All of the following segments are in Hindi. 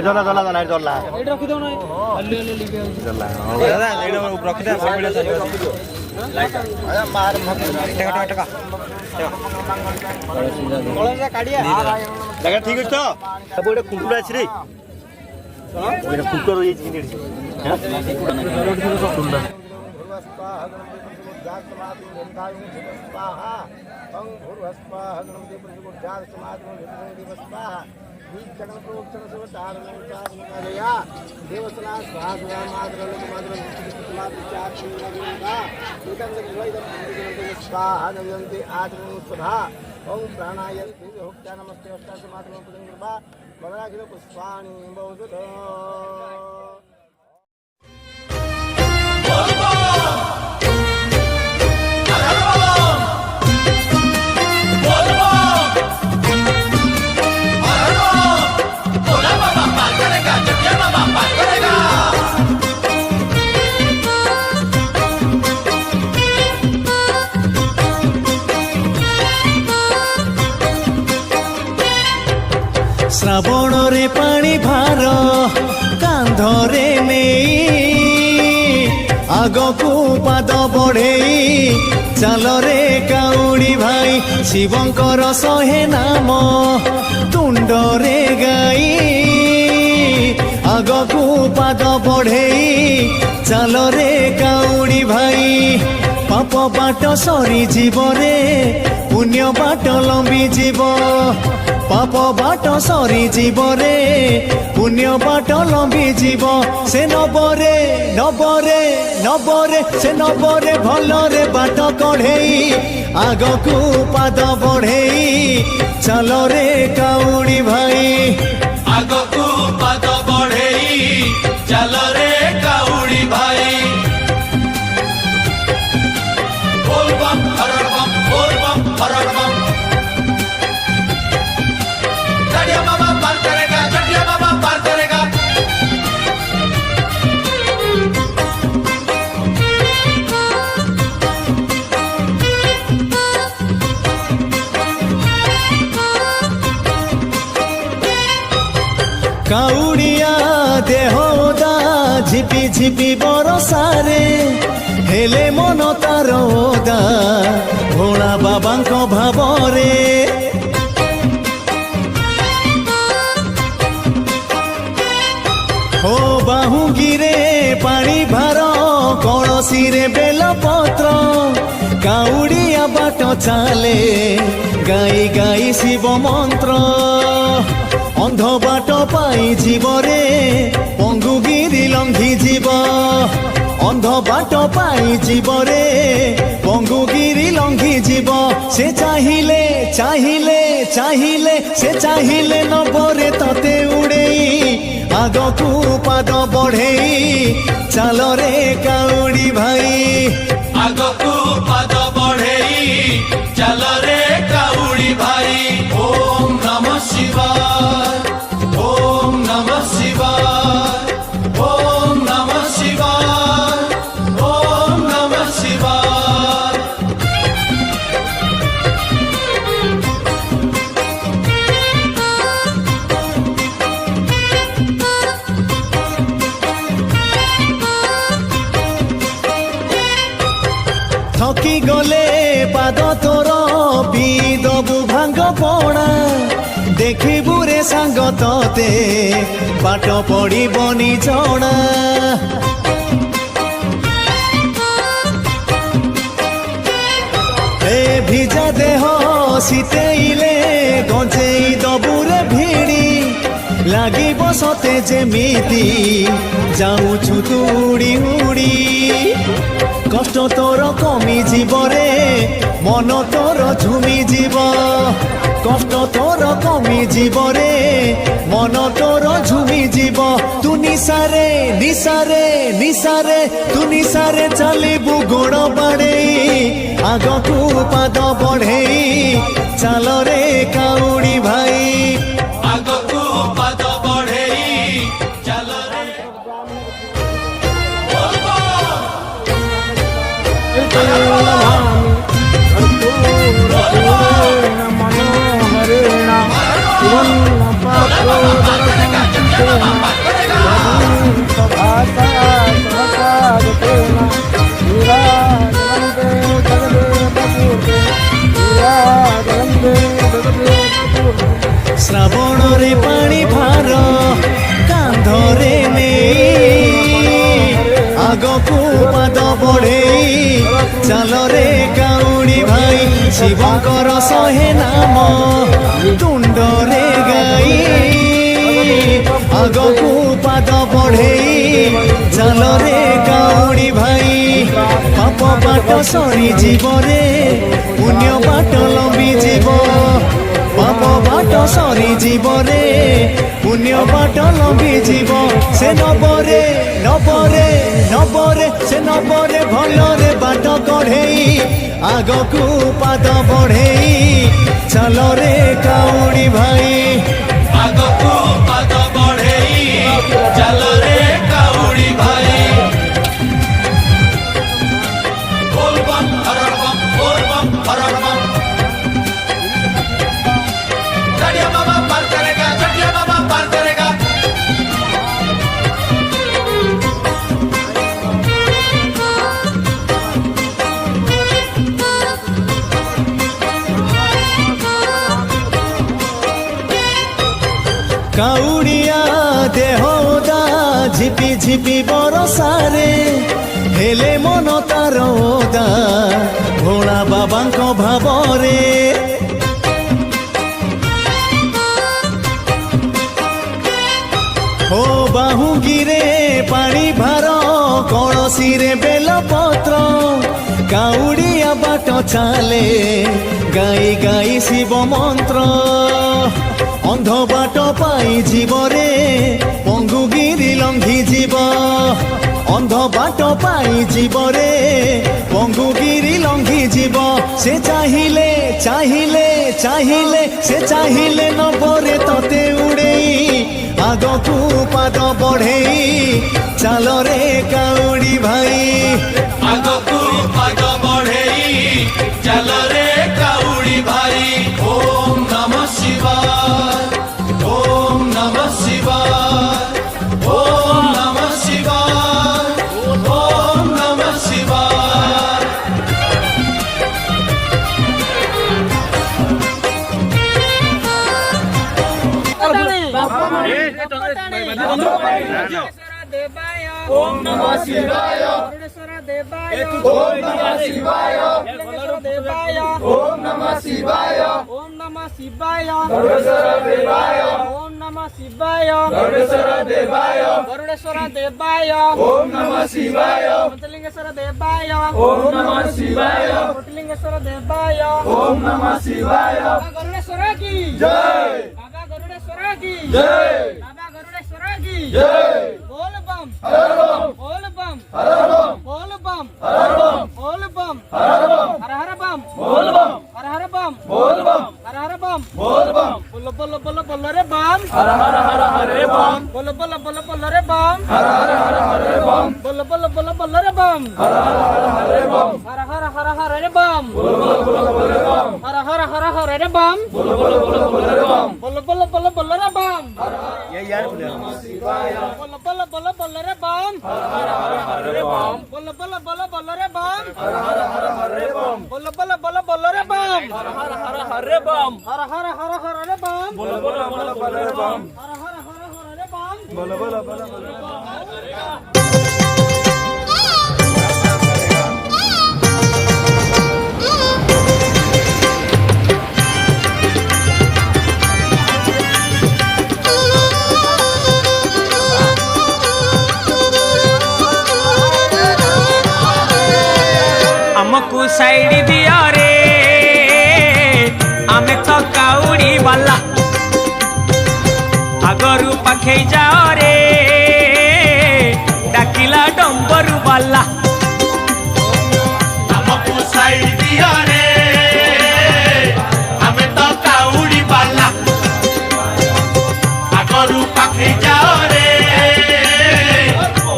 জলা জলা জলা জলা এইটা রাখি দাও না আল্লি আল্লি লিখে আছে জলা দাদা এইটা রাখি দে বই বিলা চালিও লাইট মার টাকা টাকা কলেজে কাড়িয়া জায়গা ঠিক আছে তো সব এটা কুকুড়া আছে রে এটা কুকুর হই আছে কিনে হ্যাঁ কুকুড়া না সুন্দর ओम प्राणाय होक्ता नमस्ते अष्टादश मातरम पुष्पा बगराखिल पुष्पाणि बहुदुत श्रावण रे पानी भार कांधरे नहीं आग को पाद बढ़े चल रे काउड़ी भाई शिवंकर शहे नाम तुंडरे गाई आग को पाद बढ़े चल रे काउड़ी भाई पाप बाट सरी जीव रे पुण्य बाट लंबी जीव पाप बाट सरी जीव रे पुण्य बाट लंबी जीव से नबरे नबरे नबरे से नबरे भलरे बाट कढ़ेई आग को पाद बढ़ेई चल रे काउड़ी भाई आग को पाद बढ़ेई चल रे काउड़ी भाई बोल बम हरड़ बम बोल बम हरड़ बम चढ़िया बाबा पार करेगा चढ़िया बाबा पार करेगा काउड़िया देहदा झिपि झिपि बरसारे हेले मन तार ओदा भोला बाबांक भावरे हो बाहुंगिरे पानी भार कलसी रे बेलपत्र काउड़िया बाट चाले गाई गाई शिव मंत्र अंध बाट पाई जीव रे पंगुगिरी लंघी जीव अंध बाट पाई जीव रे पंगुगिरी लंघी जीव से चाहिले चाहिले चाहिले से चाहिले नबरे तते उड़ेई आग को पाद बढ़ेई चल रे काउड़ी भाई आग को पाद बढ़ेई चल रे काउड़ी भाई ओम नमः शिवाय ओम नमः शिवाय ओम नमः शिवाय ओम नमः शिवाय थकी गले पाद तोर पी दबु भांग पणा देखिबु रे सांग तते पाट पड़िबनी जणा ए भिजा देह शीतेइले गंजेई दबुरे भिड़ी লাগিব সতে যেমিতি যাউছু তু উড়ি উড়ি কষ্ট তোর কমি জীবরে মন তোর ঝুমি জীব কষ্ট তোর কমি জীবরে মন তোর ঝুমি জীব তু নিশারে নিশারে নিশারে তু নিশারে চালিবু গোড় বাড়েই আগকু পাদ বঢ়েই চাল রে কাউড়ি ভাই আগকু পাদ বঢ়েই চল রে मनोहरेण ମୁଣ୍ଡରେ ପାଣି ଭାର କାନ୍ଧରେ ନେଇ ଆଗକୁ ପାଦ ବଢେଇ ଚାଲରେ କାଉଡ଼ି ଭାଇ ଶିବଙ୍କର 100 ନାମ ତୁଣ୍ଡରେ ଗାଇ ଆଗକୁ ପାଦ ବଢେଇ ଚାଲରେ କାଉଡ଼ି ଭାଇ ପାପ ବାଟ ସରି ଯିବରେ ପୁଣ୍ୟ ବାଟ ଲମ୍ବି ଯିବ ପାପ ବାଟ ସରି ଯିବରେ ପୁଣ୍ୟ ବାଟ ଲମ୍ବି ଯିବ ସେ ନବରେ ନବରେ ନବରେ ସେ ନବରେ ଭଲରେ ବାଟ କଢ଼େଇ ଆଗକୁ ପାଦ ବଢେଇ ଚାଲରେ କାଉଡ଼ି ଭାଇ ଆଗକୁ ପାଦ ବଢେଇ ଚାଲରେ କାଉଡ଼ି ଭାଇ ବୋଲ ବମ୍ ହର ବମ୍ ବୋଲ ବମ୍ ହର ବମ୍ चढ़िया बाबा पार करेगा चढ़िया बाबा पार करेगा କାଉଡ଼ିଆ ଦେହଦା ଝିପି ଝିପି ବରସାରେ ହେଲେ ମନ ତାର ଓଦା ଭୋଳା ବାବାଙ୍କ ଭାବରେ ଓ ବାହୁଙ୍ଗିରେ ପାଣି ଭାର କଳସୀରେ ବେଲପତ୍ର କାଉଡ଼ିଆ ବାଟ ଚାଲେ ଗାଇ ଗାଇ ଶିବ ମନ୍ତ୍ର ଅନ୍ଧ ବାଟ ପାଇ ଯିବରେ ପଙ୍ଗୁଗିରି ଲଙ୍ଘି ଯିବ ଅନ୍ଧ ବାଟ ପାଇ ଯିବରେ ପଙ୍ଗୁଗିରି ଲଙ୍ଘି ଯିବ ସେ ଚାହିଁଲେ ଚାହିଁଲେ ଚାହିଁଲେ ସେ ଚାହିଁଲେ ନବରେ ତତେ ଉଡ଼େଇ ଆଗକୁ ପାଦ ବଢେଇ ଚାଲରେ କାଉଡ଼ି ଭାଇ ଆଗକୁ ପାଦ ବଢେଇ ଚାଲରେ କାଉଡ଼ି ଭାଇ ଓମ୍ ନମଃ ଶିବାୟ ଓମ୍ ନମଃ ଶିବାୟ ଓମ୍ ନମଃ ଶିବାୟ ଓମ୍ ନମଃ ଶିବାୟ ओम नमः शिवाय देवाय ओम नमः शिवाय देवाय ओम नमः शिवाय ओम नमः शिवाय देवाय ओम नमः शिवाय देवाय गरुडेश्वर देवाय ओम नमः शिवाय पंचलिंगेश्वर देवाय ओम नमः शिवाय कोटिलिंगेश्वर देवाय ओम नमः शिवाय गरुडेश्वर की जय बाबा गरुडेश्वर की जय बाबा गरुडेश्वर की जय बोल बम बोल बम बोल बम बोल बम हर हर बम बोल बम हर हर बम बोल बम हर हर बम बोल बम बोल बोल बोल बोल रे बम हर हरे बम बोल बोल बोल बोल रे बम हर हरे बम बोल बोल बोल बोल रे बम हर हरे बम हर हर रे बम बोल बोल बोल रे बम हर हर रे बम बोल बोल बोल रे बम बोल बोल बोल बोल रे बम ये यार बोल बोल बोल बोल रे बम हर रे बम बोल बोल बोल बोल रे बम हर रे बम बोल बोल बोल बोल रे बम हर रे बम हर रे बम बोल बोल बोल बोल रे बम हर रे बम बोल बोल बोल बोल हमको साइड दिया रे आमे तो काउड़ी वाला आगरू पाखे जाओ रे डाकिला डंबरू वाला हमको साइड दिया रे हमें तो काउड़ी वाला आगरू पाखे जाओ रे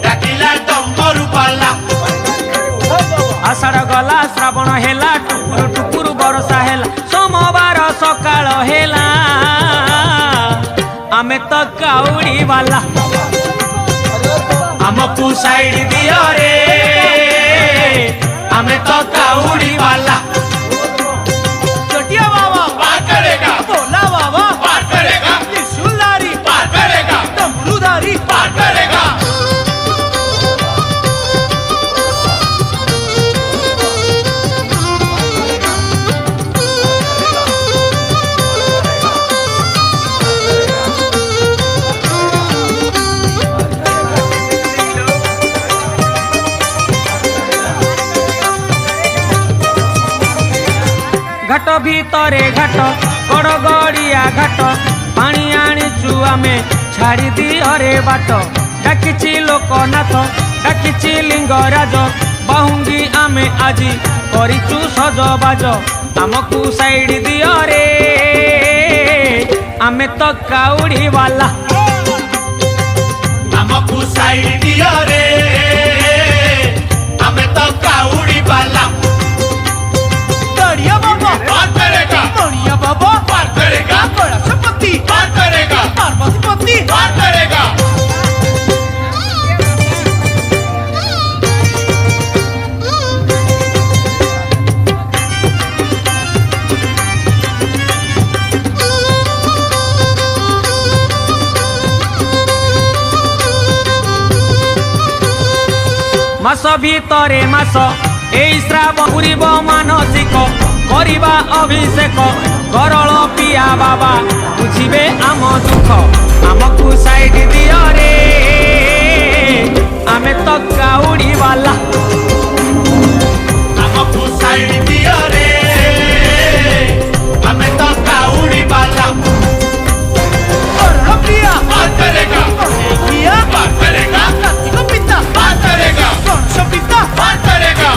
डाकिला डंबरू वाला आषाढ़ गला श्रावण हेला टुकुर टुकुर बरसा हेला सोमवार सकाळ हेला आमे तो काउड़ी वाला हमको साइड दिया रे हमें तो काउड़ी वाला चटिया बाबा पार करेगा भोला बाबा पार करेगा त्रिशूल ভিতরে ঘাট গড়গড়িয়া ঘাট পানি আনিছু আমি ছাড়ি দিଅରେ বাট ডাকিছি লোকনাথ ডাকিছি লিঙ্গরাজ বাহুঙ্গি আমি আজি করিছু সজবাজ আমকু সাইড দিଅରେ ଆମେ ତ କାଉଡ଼ି ବାଲା ଆମକୁ ସାଇଡ ଦିଅ ରେ ଆମେ ତ କାଉଡି ବାଲା गड़िया बाबा पार करेगा मणिया बाबा पार करेगा कैलाशपति पार करेगा पार्वतीपति पार करेगा মাস ভিতরে মাস এই শ্রাবণ পুরিব মানসিক করিবা অভিষেক করল পিয়া বাবা বুঝিবে আম দুঃখ আমকু সাইড দিଅରେ ଆମେ ତ କାଉଡ଼ି ବାଲା ଆମକୁ ସାଇଡ ଦିଅ ରେ ଆମେ ତ କାଉଡି ବାଲା प्रिया पार करेगा किया पार करेगा कार्तिक पिता पार करेगा गणेश पिता पार करेगा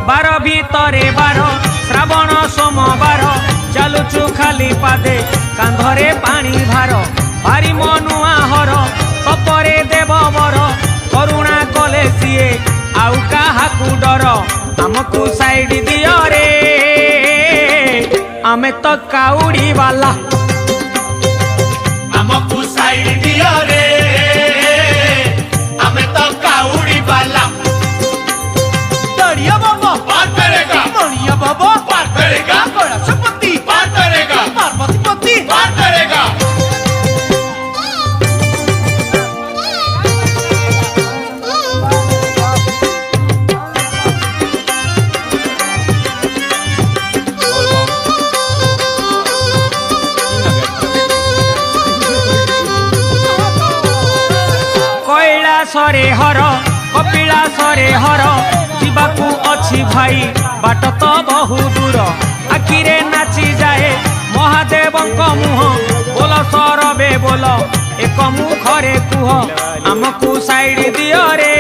বার ভিতরে বার শ্রাবণ সোমবার চালুছু খালি পাদে কাঁধরে পানি ভার ভারি মনুয়া হর তপরে দেব বর করুণা কলে সিয়ে আউ কাহাকু ডর আমকু সাইড দিଅରେ ଆମେ ତ କାଉଡ଼ି ବାଲା ଆମକୁ ସାଇଡ ଦିଅ ରେ ଆମେ ତ କାଉଡି ବାଲା गड़िया बाबा पार करेगा मणिया बाबा पार करेगा कैलाशपति पार करेगा पार्वतीपति पार करेगा কৈলাসরে হর কপিলাসরে হর ଯିବାକୁ ଅଛି ଭାଇ ବାଟ ତ ବହୁ ଦୂର ଆଖିରେ ନାଚି ଯାଏ ମହାଦେବଙ୍କ ମୁହଁ ବୋଲ ସରବେ ବୋଲ ଏକ ମୁଖରେ କୁହ ଆମକୁ ସାଇଡ ଦିଅରେ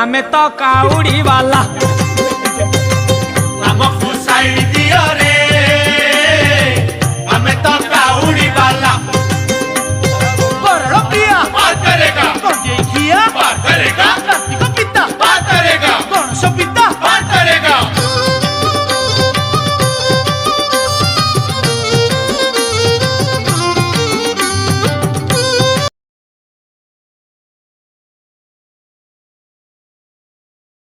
ଆମେ ତ କାଉଡ଼ି ବାଲା ଆମକୁ ସାଇଡ ଦିଅ ରେ